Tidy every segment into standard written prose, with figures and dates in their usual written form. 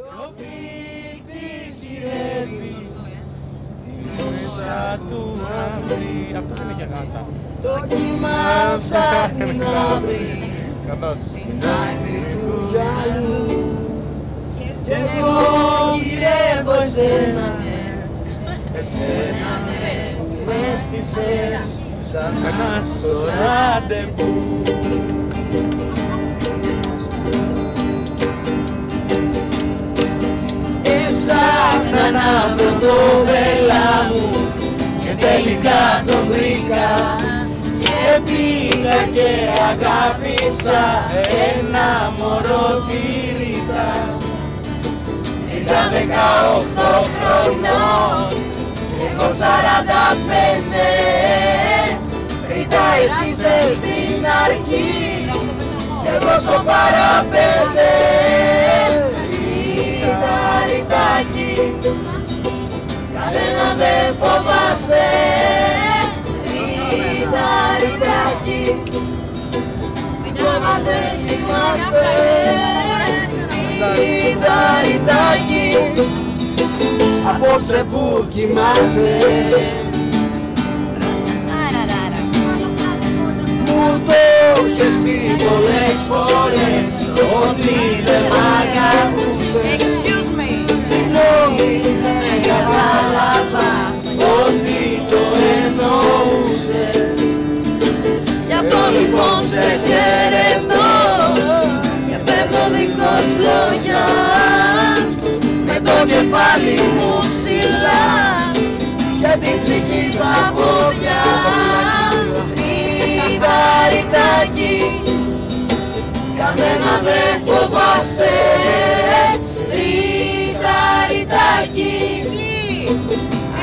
Το πίκτη γυρεύει μέσα του αυρί. Αυτό δεν είναι για γάτα. Το κύμα ψάχνει να βρει στην άκρη του γυαλού. Κι εγώ γυρεύω εσένα, εσένα με έστησες ξανά στο ραντεβού. Έψαχνα να βρω το βέλα μου και τελικά τον βρήκα και πήγα και αγάπησα ένα μωρό τυρίτα. Ήταν 18 χρονών, εγώ 45. Ρίτα εσύ είσαι στην αρχή, εγώ στο παραπέντε. Ρίτα, ριτάκι, κανένα δεν φοβάσαι. Ρίτα, ριτάκι, ακόμα δεν θυμάσαι. Ρίτα, ριτάκι, απόψε που κοιμάσαι. Μου το έχεις πει πολλές φορές ότι δεν μ' αγαπούσες. Συγγνώμη, δεν κατάλαβα ότι το εννοούσες. Γι' αυτό λοιπόν σε χαιρετώ και παίρνω δίχως λόγια με το κεφάλι μου ψηλά για την ψυχή στα πόδια. Ρίτα, ριτάκι, κανένα δεν φοβάσαι. Ρίτα, ριτάκι,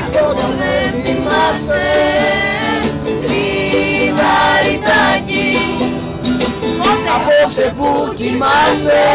ακόμα δεν θυμάσαι. Ρίτα, ριτάκι, απόψε που κοιμάσαι.